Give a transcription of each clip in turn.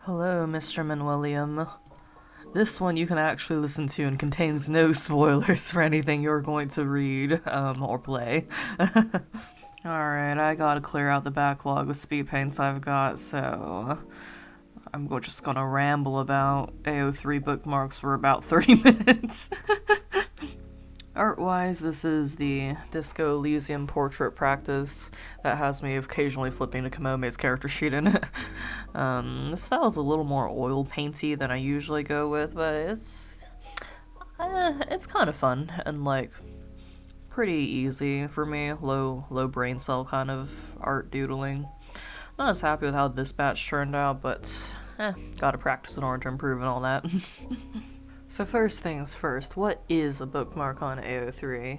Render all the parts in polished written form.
Hello, Mr. Manuelliam. This one you can actually listen to and contains no spoilers for anything you're going to read, or play. Alright, I gotta clear out the backlog of speed paints I've got, so I'm just gonna ramble about ao3 bookmarks for about 30 minutes. Art-wise, this is the Disco Elysium portrait practice that has me occasionally flipping to Kamome's character sheet in it. This style is a little more oil painty than I usually go with, but it's kind of fun and like pretty easy for me. Low brain cell kind of art doodling. Not as happy with how this batch turned out, but gotta practice in order to improve and all that. So first things first, what is a bookmark on ao3?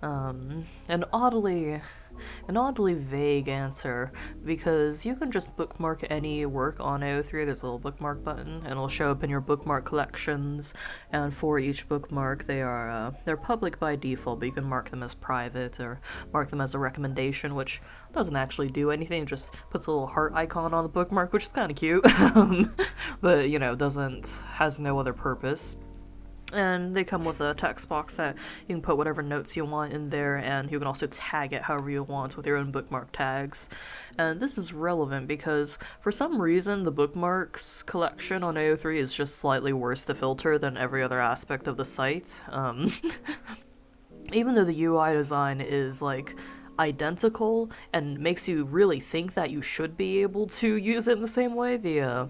An oddly vague answer, because you can just bookmark any work on ao3. There's a little bookmark button, and it'll show up in your bookmark collections, and for each bookmark they're public by default, but you can mark them as private or mark them as a recommendation, which doesn't actually do anything. It just puts a little heart icon on the bookmark, which is kind of cute, but has no other purpose. And they come with a text box that you can put whatever notes you want in there, and you can also tag it however you want with your own bookmark tags. And this is relevant because for some reason the bookmarks collection on ao3 is just slightly worse to filter than every other aspect of the site. Even though the UI design is like identical and makes you really think that you should be able to use it in the same way, the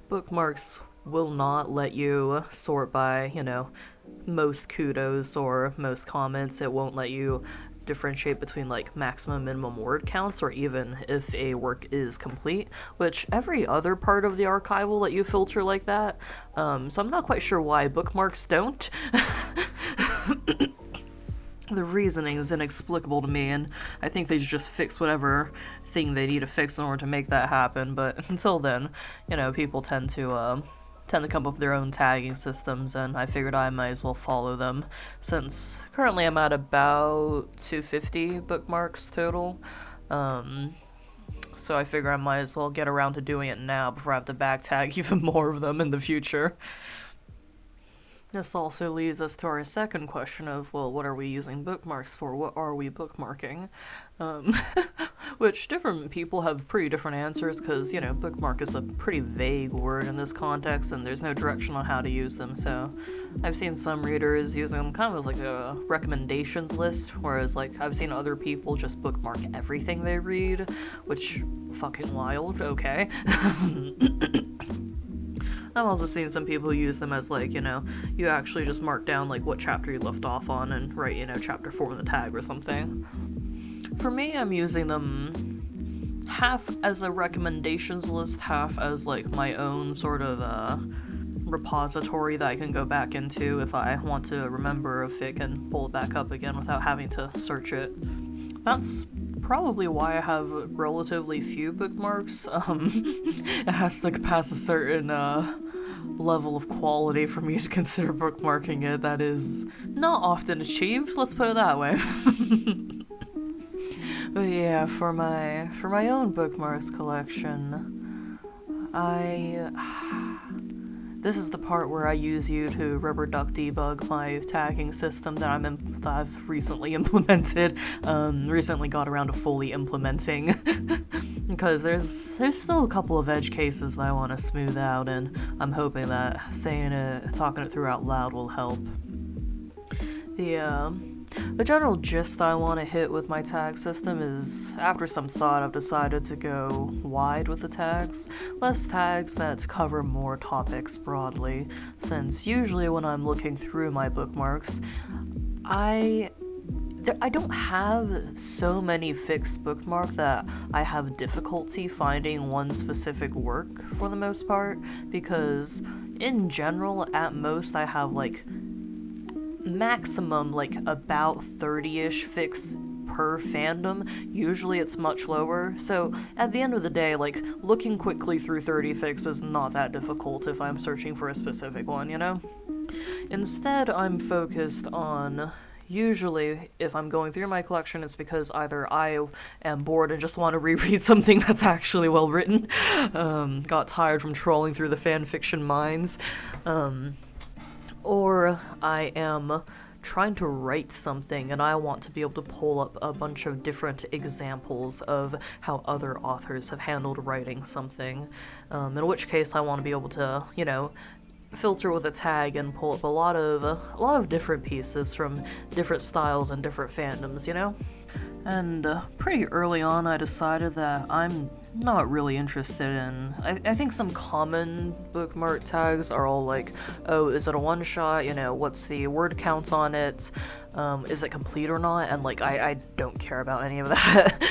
bookmarks will not let you sort by, most kudos or most comments. It won't let you differentiate between like maximum minimum word counts or even if a work is complete, which every other part of the archive will let you filter like that. So I'm not quite sure why bookmarks don't. The reasoning is inexplicable to me, and I think they should just fix whatever thing they need to fix in order to make that happen. But until then, people tend to come up with their own tagging systems, and I figured I might as well follow them, since currently I'm at about 250 bookmarks total. So I figure I might as well get around to doing it now before I have to back tag even more of them in the future. This also leads us to our second question of, well, what are we using bookmarks for? What are we bookmarking? Which different people have pretty different answers, because, bookmark is a pretty vague word in this context, and there's no direction on how to use them. So I've seen some readers using them kind of as like a recommendations list, whereas like I've seen other people just bookmark everything they read, which fucking wild, okay. I've also seen some people use them as like, you actually just mark down like what chapter you left off on and write, chapter 4 in the tag or something. For me, I'm using them half as a recommendations list, half as like my own sort of repository that I can go back into if I want to remember a fic and pull it back up again without having to search it. That's probably why I have relatively few bookmarks. It has to pass a certain level of quality for me to consider bookmarking it. That is not often achieved, let's put it that way. But yeah, for my own bookmarks collection, this is the part where I use you to rubber duck debug my tagging system that I've recently implemented. Recently got around to fully implementing, because there's still a couple of edge cases that I want to smooth out, and I'm hoping that talking it through out loud will help. The general gist I want to hit with my tag system is, after some thought, I've decided to go wide with the tags. Less tags that cover more topics broadly, since usually when I'm looking through my bookmarks, I don't have so many fixed bookmarks that I have difficulty finding one specific work for the most part, because in general, at most, I have like maximum like about 30-ish fix per fandom. Usually it's much lower, so at the end of the day, like, looking quickly through 30 fics is not that difficult if I'm searching for a specific one, Instead, I'm focused on usually, if I'm going through my collection, it's because either I am bored and just want to reread something that's actually well written, got tired from trolling through the fan fiction mines, or I am trying to write something and I want to be able to pull up a bunch of different examples of how other authors have handled writing something, in which case I want to be able to, filter with a tag and pull up a lot of different pieces from different styles and different fandoms, And pretty early on, I decided that I'm not really interested in. I think some common bookmark tags are all like, oh, is it a one-shot? What's the word count on it? Is it complete or not? And I don't care about any of that.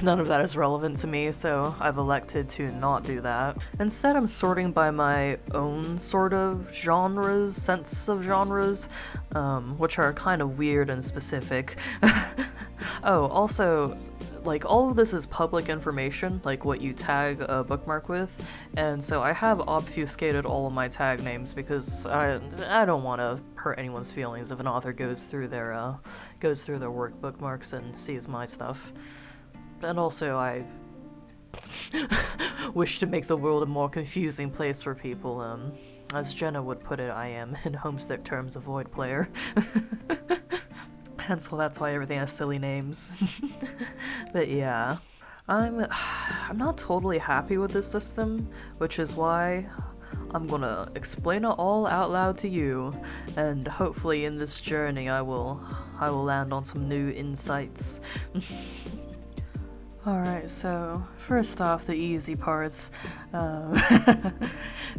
None of that is relevant to me, so I've elected to not do that. Instead, I'm sorting by my own sort of sense of genres, which are kind of weird and specific. Oh, also, all of this is public information, what you tag a bookmark with, and so I have obfuscated all of my tag names because I don't want to hurt anyone's feelings if an author goes through their work bookmarks and sees my stuff. And also, I wish to make the world a more confusing place for people. As Jenna would put it, I am, in homesick terms, a void player. And so that's why everything has silly names. But yeah, I'm not totally happy with this system, which is why I'm gonna explain it all out loud to you, and hopefully in this journey I will land on some new insights. Alright, so first off, the easy parts.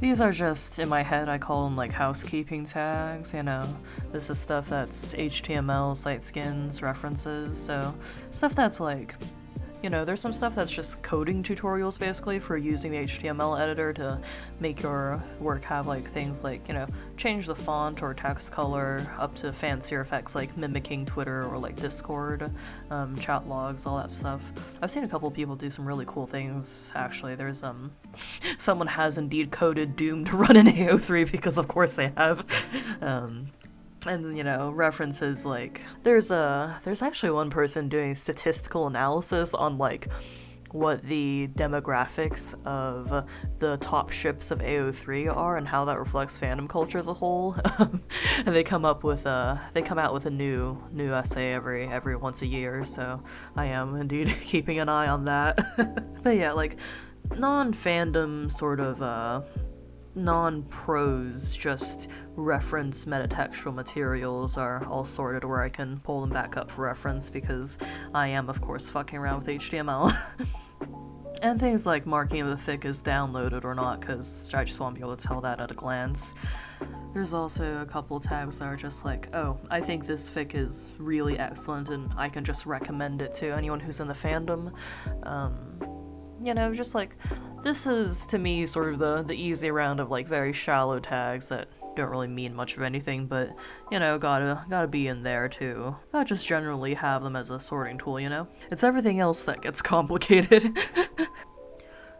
These are just, in my head, I call them housekeeping tags, This is stuff that's HTML, site skins, references, so stuff that's there's some stuff that's just coding tutorials basically for using the HTML editor to make your work have things change the font or text color up to fancier effects like mimicking Twitter or Discord, chat logs, all that stuff. I've seen a couple people do some really cool things actually. There's someone has indeed coded Doom to run in ao3 because of course they have. And, references there's actually one person doing statistical analysis on, what the demographics of the top ships of ao3 are and how that reflects fandom culture as a whole. And they come out with a new essay every once a year, so I am indeed keeping an eye on that. But yeah, non-fandom sort of, non-prose, just reference metatextual materials are all sorted where I can pull them back up for reference because I am, of course, fucking around with HTML. And things like marking if the fic is downloaded or not, because I just want to be able to tell that at a glance. There's also a couple tags that are just oh, I think this fic is really excellent and I can just recommend it to anyone who's in the fandom. Just this is, to me, sort of the easy round of very shallow tags that don't really mean much of anything, but, gotta be in there too. Not just generally have them as a sorting tool, It's everything else that gets complicated.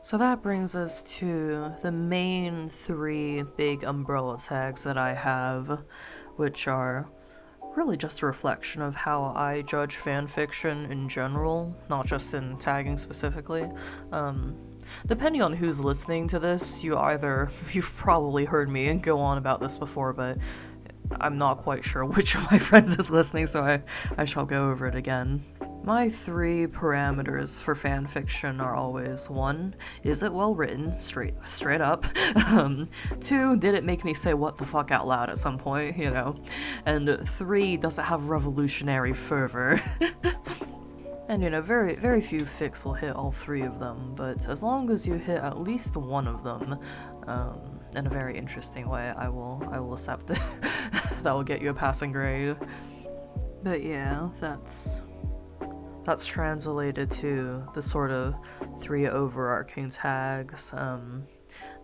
So that brings us to the main three big umbrella tags that I have, which are really just a reflection of how I judge fanfiction in general, not just in tagging specifically. Depending on who's listening to this, you've probably heard me go on about this before, but I'm not quite sure which of my friends is listening, so I shall go over it again. My three parameters for fanfiction are always: 1, is it well written, straight up? 2, did it make me say what the fuck out loud at some point, And 3, does it have revolutionary fervor? And very, very few fics will hit all three of them, but as long as you hit at least one of them, in a very interesting way, I will accept it. That will get you a passing grade. But yeah, that's translated to the sort of three overarching tags.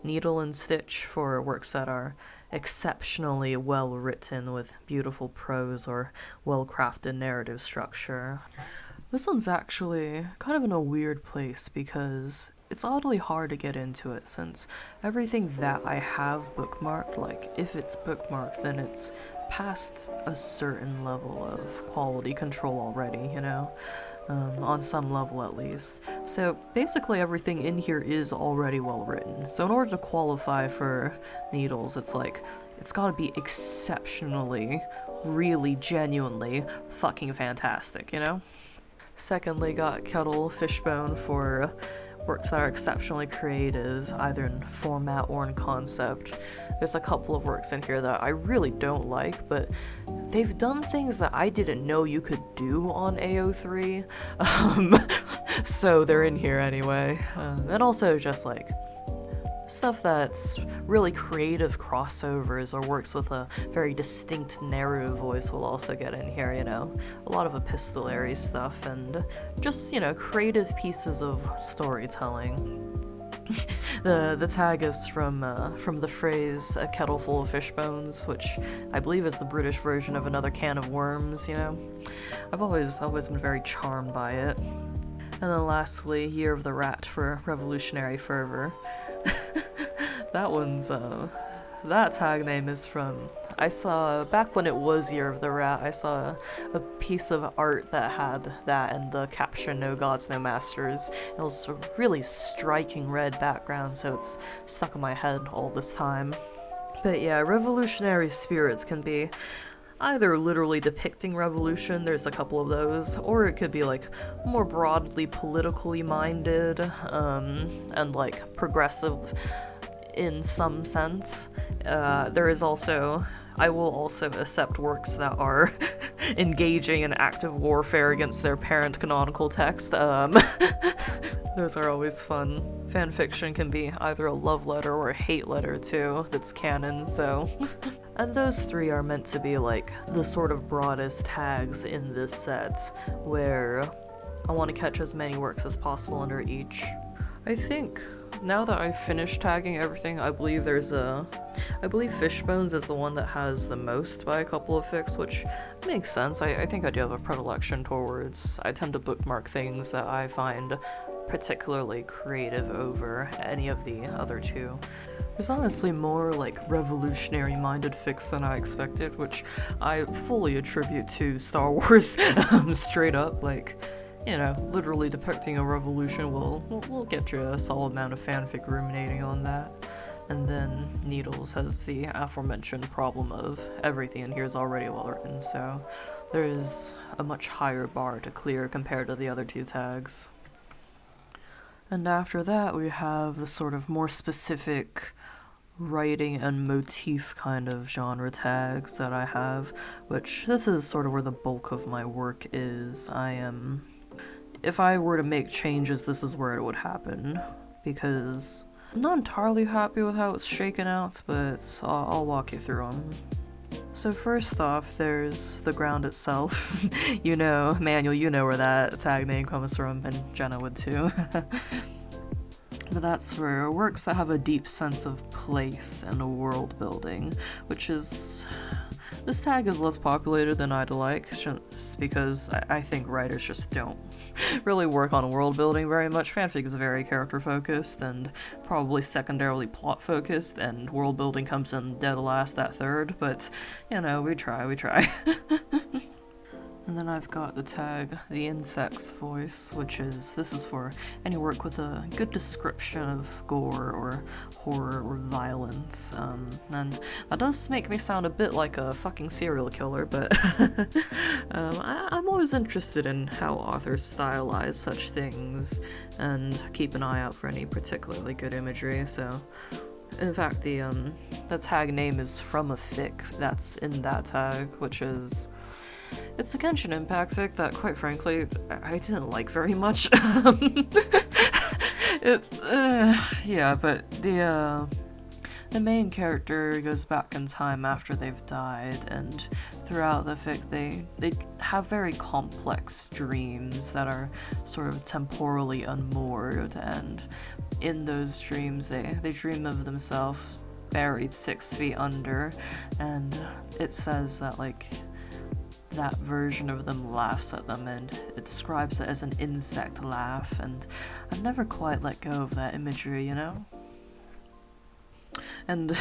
Needle and stitch for works that are exceptionally well written with beautiful prose or well-crafted narrative structure. This one's actually kind of in a weird place because it's oddly hard to get into it since everything that I have bookmarked, if it's bookmarked, then it's past a certain level of quality control already, you know? On some level at least. So basically everything in here is already well written. So in order to qualify for Needles, it's like, it's gotta be exceptionally, really genuinely fucking fantastic, you know? Secondly, got Kettle Fishbone for works that are exceptionally creative, either in format or in concept. There's a couple of works in here that I really don't like, but they've done things that I didn't know you could do on ao3, so they're in here anyway. And also just like stuff that's really creative crossovers or works with a very distinct narrative voice will also get in here, you know. A lot of epistolary stuff and just, you know, creative pieces of storytelling. The tag is from the phrase "a kettle full of fish bones," which I believe is the British version of another can of worms, you know. I've always been very charmed by it. And then lastly, Year of the Rat for revolutionary fervor. That one's, that tag name is from, I saw, back when it was Year of the Rat, I saw a piece of art that had that and the caption, "No Gods, No Masters." It was a really striking red background, so it's stuck in my head all this time. But yeah, revolutionary spirits can be either literally depicting revolution, there's a couple of those, or it could be like more broadly politically minded, and like progressive in some sense. There is also, I will also accept works that are engaging in active warfare against their parent canonical text. Those are always fun. Fanfiction can be either a love letter or a hate letter too, that's canon, so. And those three are meant to be like the sort of broadest tags in this set, where I want to catch as many works as possible under each. I think now that I've finished tagging everything, I believe Fishbones is the one that has the most by a couple of fics, which makes sense. I think I do have a predilection towards, I tend to bookmark things that I find particularly creative over any of the other two. There's honestly more like revolutionary-minded fics than I expected, which I fully attribute to Star Wars, straight up, like, you know, literally depicting a revolution will get you a solid amount of fanfic ruminating on that. And then Needles has the aforementioned problem of everything in here is already well written, so there is a much higher bar to clear compared to the other two tags. And after that we have the sort of more specific writing and motif kind of genre tags that I have, which this is sort of where the bulk of my work is. If I were to make changes, this is where it would happen, because I'm not entirely happy with how it's shaken out, but I'll walk you through them. So first off, there's the ground itself. You know, Manuel, you know where that tag name comes from, and Jenna would too. But that's for works that have a deep sense of place and world building, which is... This tag is less populated than I'd like, just because I think writers just don't really work on world building very much. Fanfic is very character focused and probably secondarily plot focused, and world building comes in dead last at third, but you know, we try. And then I've got the tag, the insect's voice, this is for any work with a good description of gore or horror or violence. And that does make me sound a bit like a fucking serial killer, but I'm always interested in how authors stylize such things and keep an eye out for any particularly good imagery, so... In fact, the tag name is from a fic that's in that tag, which is... It's a Genshin Impact fic that, quite frankly, I didn't like very much. It's, yeah, but the main character goes back in time after they've died, and throughout the fic they have very complex dreams that are sort of temporally unmoored, and in those dreams they dream of themselves buried 6 feet under, and it says that, like, that version of them laughs at them, and it describes it as an insect laugh, and I've never quite let go of that imagery, you know? And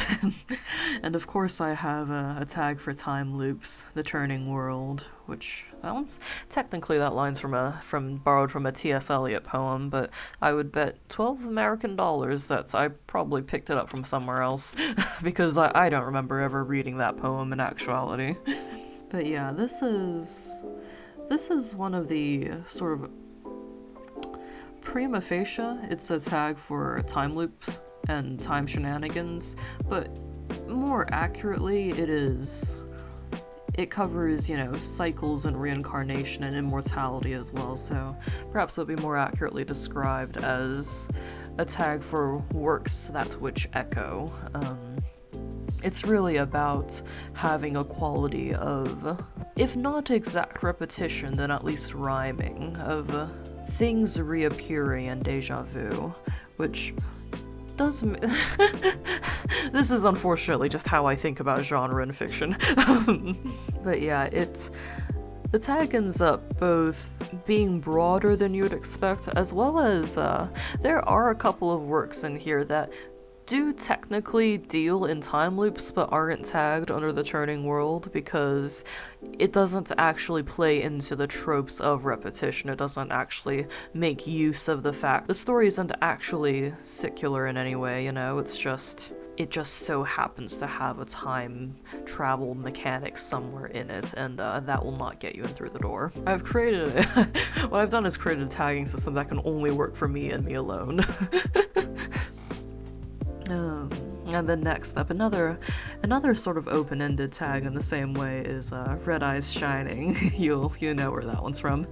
and of course I have a tag for time loops, the turning world, which that one's technically that line's from borrowed from a T.S. Eliot poem, but I would bet $12 that I probably picked it up from somewhere else because I don't remember ever reading that poem in actuality. But yeah, this is one of the sort of prima facie, it's a tag for time loops and time shenanigans, but more accurately it covers, cycles and reincarnation and immortality as well, so perhaps it'll be more accurately described as a tag for works that which echo. It's really about having a quality of, if not exact repetition, then at least rhyming, of things reappearing and deja vu, which does this is unfortunately just how I think about genre in fiction. But yeah, the tag ends up both being broader than you would expect, as well as there are a couple of works in here that do technically deal in time loops but aren't tagged under the turning world because it doesn't actually play into the tropes of repetition. It doesn't actually make use of the fact the story isn't actually secular in any way, it just so happens to have a time travel mechanic somewhere in it, and that will not get you in through the door. What I've done is created a tagging system that can only work for me and me alone. And then next up, another sort of open-ended tag in the same way is Red Eyes Shining. You know where that one's from.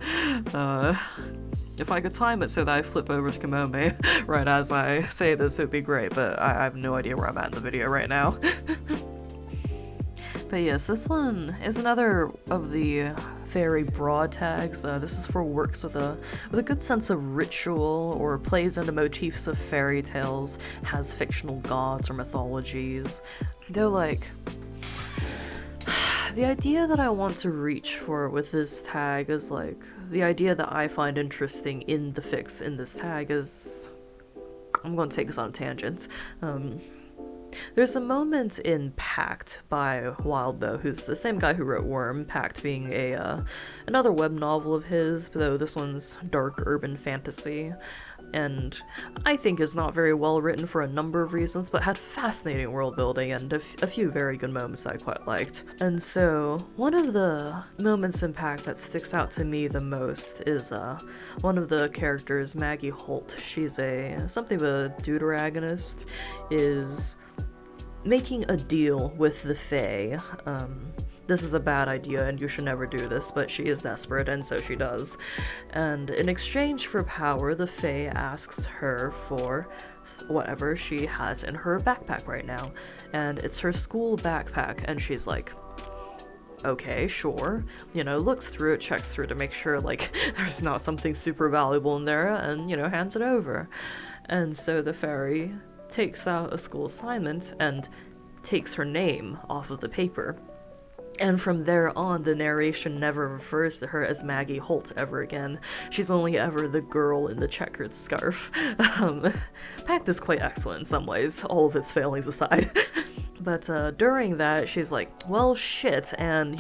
If I could time it so that I flip over to Kamome right as I say this, it'd be great, but I have no idea where I'm at in the video right now. But yes, this one is another of the very broad tags. This is for works with a good sense of ritual, or plays into motifs of fairy tales, has fictional gods or mythologies. They're like, the idea that I want to reach for with this tag is like, the idea that I find interesting in the fix in this tag is, I'm going to take us on a tangent. There's a moment in Pact by Wildbow, who's the same guy who wrote Worm, Pact being another web novel of his, though this one's dark urban fantasy, and I think is not very well written for a number of reasons, but had fascinating world building and a few very good moments I quite liked. And so, one of the moments in Pact that sticks out to me the most is one of the characters, Maggie Holt. She's something of a deuteragonist, is making a deal with the Fae. This is a bad idea and you should never do this, but she is desperate and so she does. And in exchange for power, the Fae asks her for whatever she has in her backpack right now. And it's her school backpack, and she's like, okay, sure. Looks through it, checks through it to make sure, there's not something super valuable in there, and, hands it over. And so the fairy takes out a school assignment and takes her name off of the paper. And from there on, the narration never refers to her as Maggie Holt ever again. She's only ever the girl in the checkered scarf. Pact is quite excellent in some ways, all of its failings aside. But during that, she's like, well, shit, and,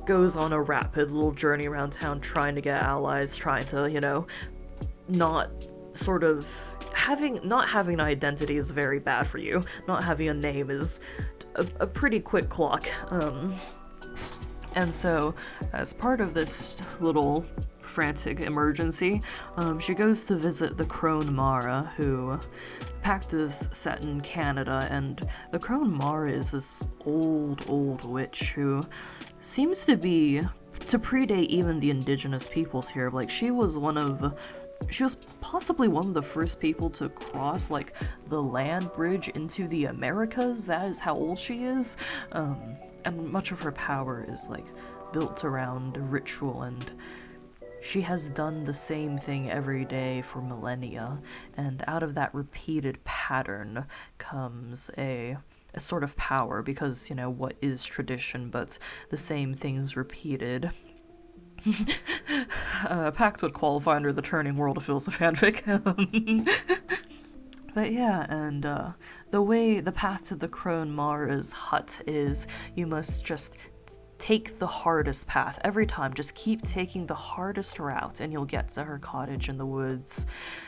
goes on a rapid little journey around town trying to get allies, trying to, not sort of not having an identity is very bad for you. Not having a name is a pretty quick clock. And so, as part of this little frantic emergency, she goes to visit the Crone Mara, who Pact is set in Canada, and the Crone Mara is this old witch who seems to predate even the indigenous peoples here. She was possibly one of the first people to cross, the land bridge into the Americas. That is how old she is. And much of her power is, built around ritual, and she has done the same thing every day for millennia, and out of that repeated pattern comes a sort of power, because, what is tradition but the same things repeated? Pact would qualify under the turning world if it was a fanfic. But yeah, and the path to the crone Mara's hut is you must just take the hardest path every time. Just keep taking the hardest route and you'll get to her cottage in the woods.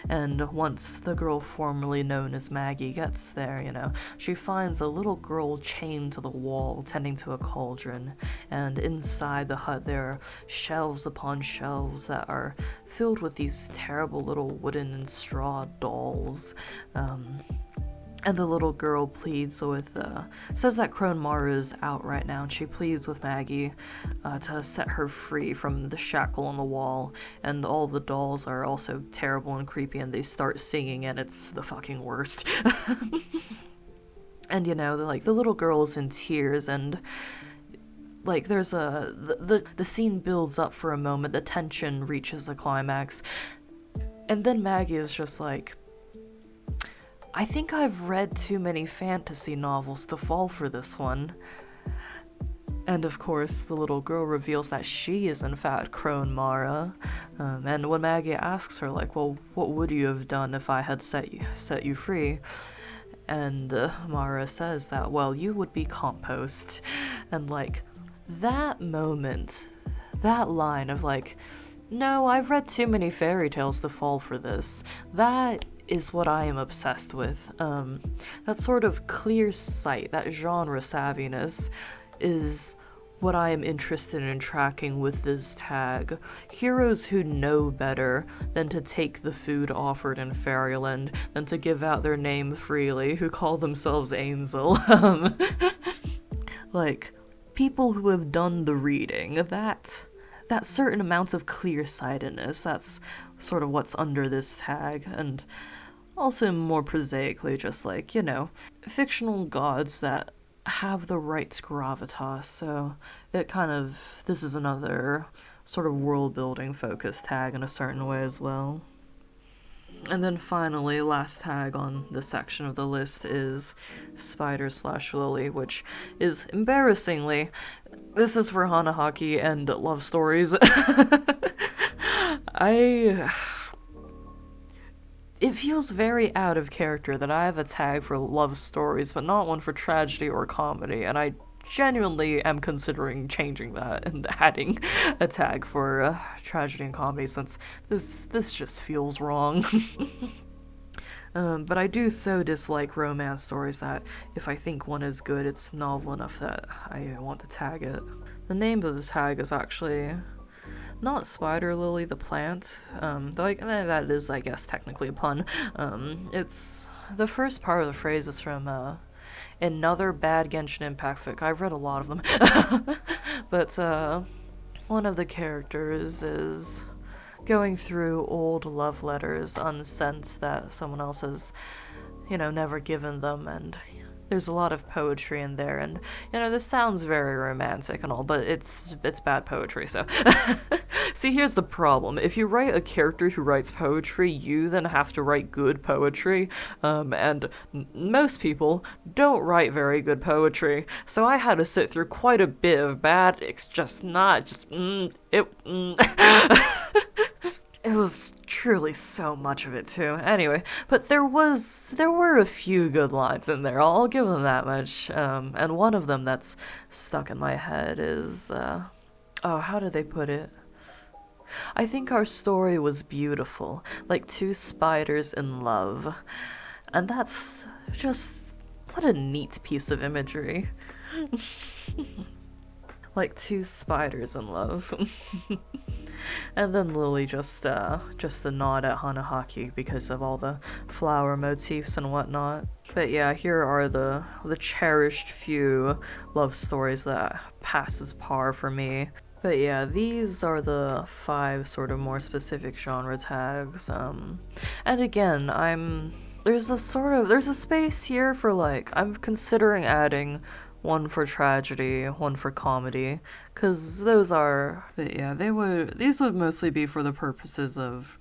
And once the girl formerly known as Maggie gets there, she finds a little girl chained to the wall tending to a cauldron. And inside the hut there are shelves upon shelves that are filled with these terrible little wooden and straw dolls. And the little girl pleads with, says that Crone Mara is out right now, and she pleads with Maggie to set her free from the shackle on the wall. And all the dolls are also terrible and creepy, and they start singing, and it's the fucking worst. And the little girl's in tears, and there's the scene builds up for a moment, the tension reaches the climax, and then Maggie is just like, I think I've read too many fantasy novels to fall for this one. And of course, the little girl reveals that she is in fact Crone Mara. And when Maggie asks her, well, what would you have done if I had set you free? And Mara says that, well, you would be compost. And that moment, that line of no, I've read too many fairy tales to fall for this. That is what I am obsessed with. That sort of clear sight, that genre savviness is what I am interested in tracking with this tag. Heroes who know better than to take the food offered in Fairyland, than to give out their name freely, who call themselves Ainzel. People who have done the reading, that certain amount of clear-sightedness, that's sort of what's under this tag. And also more prosaically, just fictional gods that have the right gravitas. So this is another sort of world-building focused tag in a certain way as well. And then finally, last tag on this section of the list is Spider/Lily, which is embarrassingly, this is for Hanahaki and love stories. It feels very out of character that I have a tag for love stories, but not one for tragedy or comedy, and I genuinely am considering changing that and adding a tag for tragedy and comedy, since this just feels wrong. But I do so dislike romance stories that if I think one is good, it's novel enough that I want to tag it. The name of the tag is actually not Spider Lily the plant, though that is, I guess, technically a pun. It's the first part of the phrase is from another bad Genshin Impact fic. I've read a lot of them. But one of the characters is going through old love letters unsent that someone else has, never given them, and there's a lot of poetry in there, and this sounds very romantic and all, but it's bad poetry. So see, here's the problem: if you write a character who writes poetry, you then have to write good poetry, and most people don't write very good poetry, so I had to sit through quite a bit of bad. It's just not It was truly so much of it too. Anyway, but there were a few good lines in there. I'll give them that much. And one of them that's stuck in my head is, how did they put it? I think our story was beautiful, like two spiders in love. And that's just, what a neat piece of imagery. Like two spiders in love. And then Lily just a nod at Hanahaki because of all the flower motifs and whatnot. But yeah, here are the cherished few love stories that passes par for me. But yeah, these are the 5 sort of more specific genre tags. And again, there's a space here for I'm considering adding one for tragedy, one for comedy, because these would mostly be for the purposes of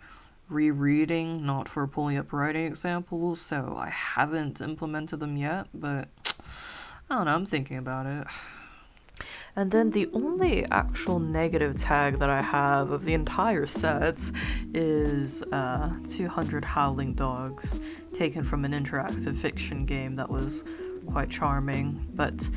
rereading, not for pulling up writing examples, so I haven't implemented them yet, but I don't know, I'm thinking about it. And then the only actual negative tag that I have of the entire set is 200 Howling Dogs, taken from an interactive fiction game that was quite charming. But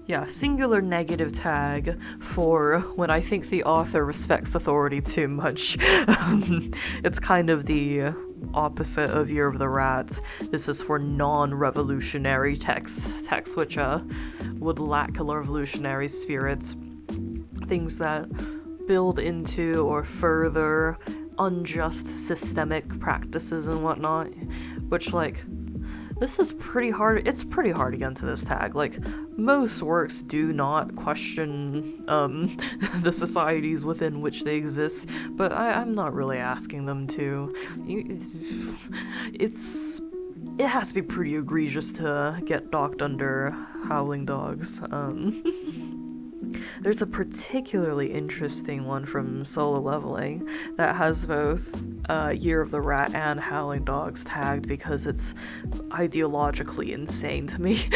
yeah, singular negative tag for when I think the author respects authority too much. It's kind of the opposite of Year of the Rat. This is for non-revolutionary texts which would lack a revolutionary spirit. Things that build into or further unjust systemic practices and whatnot, which, like, this is pretty hard. It's pretty hard to get into this tag. Like, most works do not question the societies within which they exist, but I'm not really asking them to. It has to be pretty egregious to get docked under Howling Dogs. There's a particularly interesting one from Solo Leveling that has both Year of the Rat and Howling Dogs tagged because it's ideologically insane to me.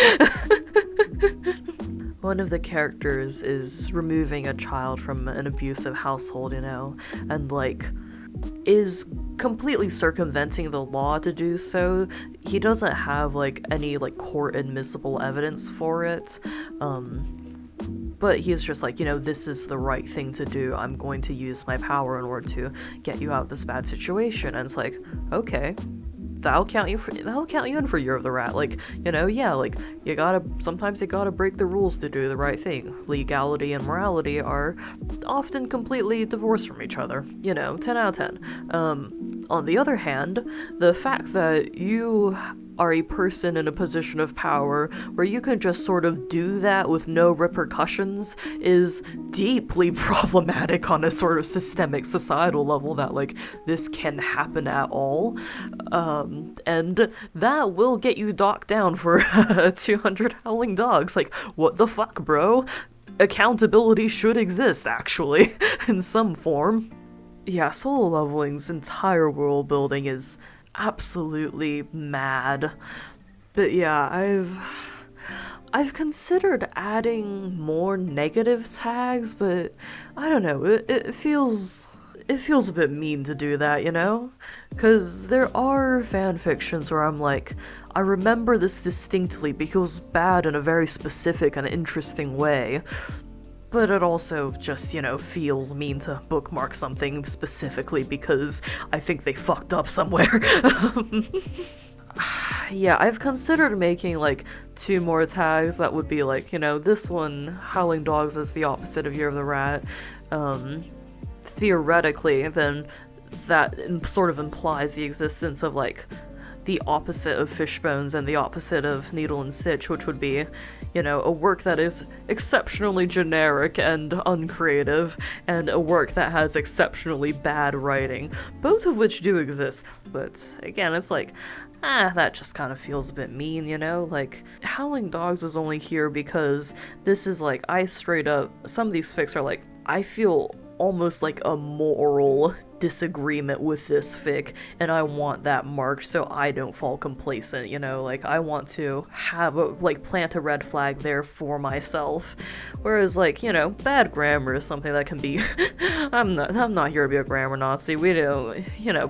One of the characters is removing a child from an abusive household, and, like, is completely circumventing the law to do so. He doesn't have, like, any, like, court admissible evidence for it, but he's just like, this is the right thing to do. I'm going to use my power in order to get you out of this bad situation. And it's like, okay, that'll count you in for Year of the Rat. Like, like, sometimes you gotta break the rules to do the right thing. Legality and morality are often completely divorced from each other. 10 out of 10. On the other hand, the fact that you are a person in a position of power where you can just sort of do that with no repercussions is deeply problematic on a sort of systemic societal level, that, like, this can happen at all. And that will get you docked down for 200 Howling Dogs. Like, what the fuck, bro? Accountability should exist, actually, in some form. Yeah, Solo Leveling's entire world building is absolutely mad. But yeah, I've considered adding more negative tags, but I don't know, it feels a bit mean to do that, Because there are fan fictions where I'm like, I remember this distinctly because it was bad in a very specific and interesting way. But it also just, feels mean to bookmark something specifically because I think they fucked up somewhere. Yeah, I've considered making, like, 2 more tags that would be, like, this one, Howling Dogs, is the opposite of Year of the Rat. Theoretically, then that sort of implies the existence of, like, the opposite of Fishbones and the opposite of Needle and Stitch, which would be, a work that is exceptionally generic and uncreative, and a work that has exceptionally bad writing, both of which do exist. But again, it's like, that just kind of feels a bit mean, Like, Howling Dogs is only here because this is, like, some of these fics are like, I feel almost like a moral disagreement with this fic, and I want that marked so I don't fall complacent, like, I want to plant a red flag there for myself. Whereas, like, bad grammar is something that can be I'm not here to be a grammar Nazi. We don't,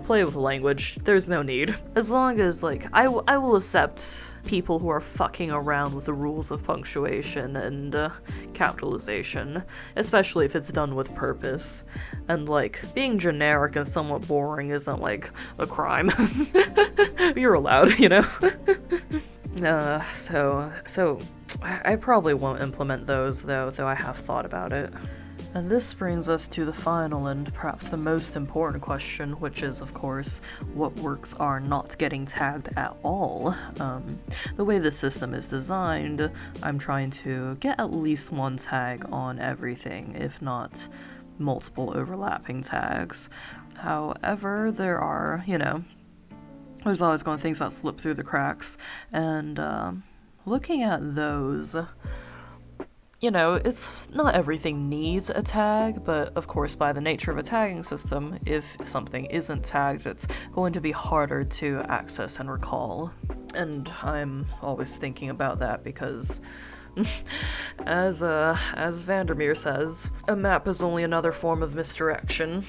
play with language. There's no need. As long as, like, I will accept people who are fucking around with the rules of punctuation and capitalization, especially if it's done with purpose. And, like, being generic and somewhat boring isn't, like, a crime. You're allowed, So I probably won't implement those, though I have thought about it. And this brings us to the final and perhaps the most important question, which is, of course, what works are not getting tagged at all? The way the system is designed, I'm trying to get at least one tag on everything, if not multiple overlapping tags. However, there are, there's always going to be things that slip through the cracks, and looking at those, it's not everything needs a tag, but of course by the nature of a tagging system, if something isn't tagged, it's going to be harder to access and recall. And I'm always thinking about that because As Vandermeer says, a map is only another form of misdirection.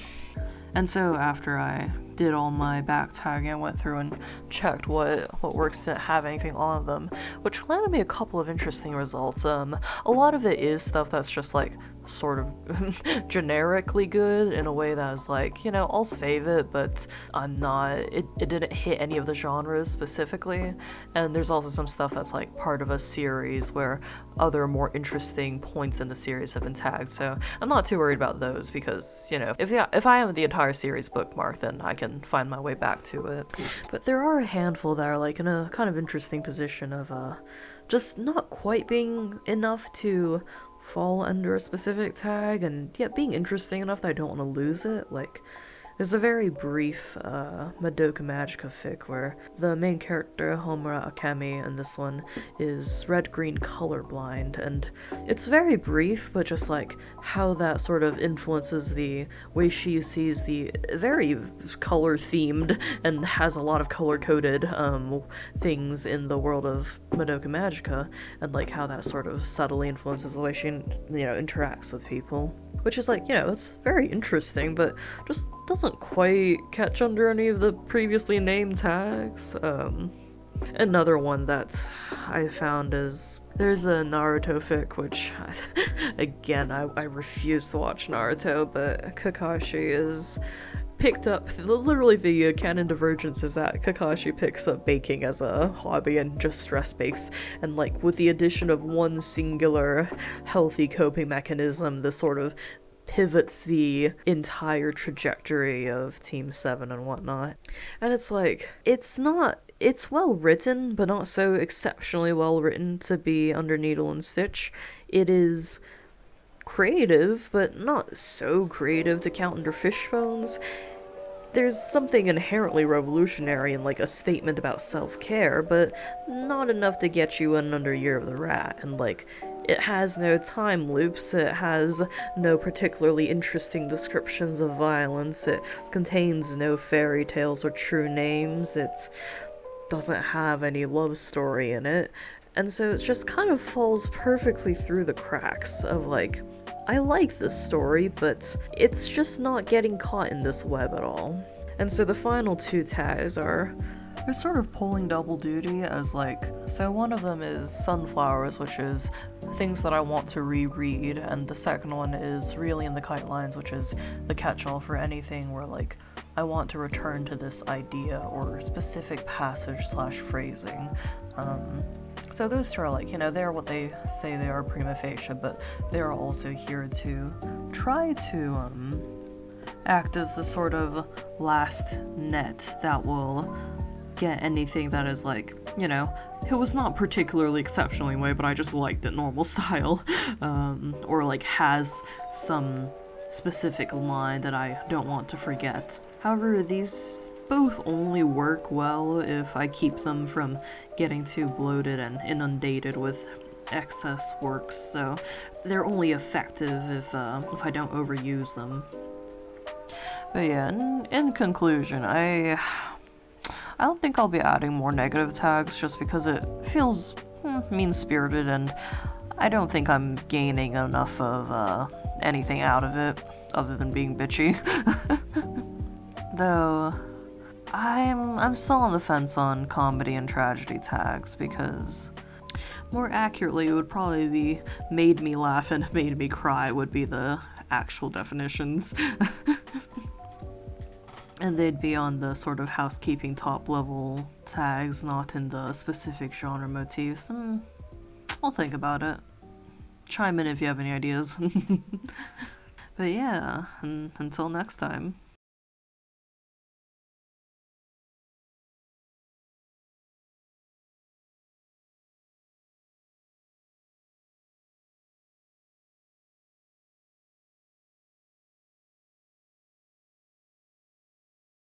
And so after I did all my back tagging, I went through and checked what works didn't have anything on them, which landed me a couple of interesting results. A lot of it is stuff that's just like sort of generically good in a way that's like, you know, I'll save it, but it didn't hit any of the genres specifically. And there's also some stuff that's like part of a series where other more interesting points in the series have been tagged, so I'm not too worried about those because, you know, if I have the entire series bookmarked, then I can find my way back to it. But there are a handful that are like in a kind of interesting position of just not quite being enough to fall under a specific tag, and yet being interesting enough that I don't want to lose it. Like, there's a very brief Madoka Magica fic where the main character, Homura Akemi, in this one is red-green colorblind, and it's very brief, but just like how that sort of influences the way she sees the very color-themed and has a lot of color-coded things in the world of Madoka Magica, and like how that sort of subtly influences the way she, you know, interacts with people. Which is like, you know, that's very interesting, but just doesn't quite catch under any of the previously named tags. Another one that I found is, there's a Naruto fic, which, again, I refuse to watch Naruto, but Kakashi is picked up, literally the canon divergence is that Kakashi picks up baking as a hobby and just stress bakes, and like with the addition of one singular healthy coping mechanism, this sort of pivots the entire trajectory of Team 7 and whatnot. And it's like, it's well written, but not so exceptionally well written to be under Needle and Stitch. It is creative, but not so creative to count under Fishbones. There's something inherently revolutionary in like a statement about self-care, but not enough to get you in under Year of the Rat. And like, it has no time loops, it has no particularly interesting descriptions of violence, it contains no fairy tales or true names, it doesn't have any love story in it, and so it just kind of falls perfectly through the cracks of like, I like this story, but it's just not getting caught in this web at all. And so the final two tags they're sort of pulling double duty as like, so one of them is Sunflowers, which is things that I want to reread, and the second one is Really in the Kite Lines, which is the catch-all for anything where like, I want to return to this idea or specific passage / phrasing. So those two are like, you know, they're what they say they are prima facie, but they're also here to try to act as the sort of last net that will get anything that is like, you know, it was not particularly exceptionally way, but I just liked it normal style, or like has some specific line that I don't want to forget. However, these both only work well if I keep them from getting too bloated and inundated with excess works, so they're only effective if I don't overuse them. But yeah, in conclusion, I don't think I'll be adding more negative tags just because it feels mean-spirited, and I don't think I'm gaining enough of anything out of it other than being bitchy. Though I'm still on the fence on comedy and tragedy tags, because more accurately it would probably be made me laugh and made me cry would be the actual definitions. And they'd be on the sort of housekeeping top level tags, not in the specific genre motifs. I'll think about it. Chime in if you have any ideas. But yeah, until next time.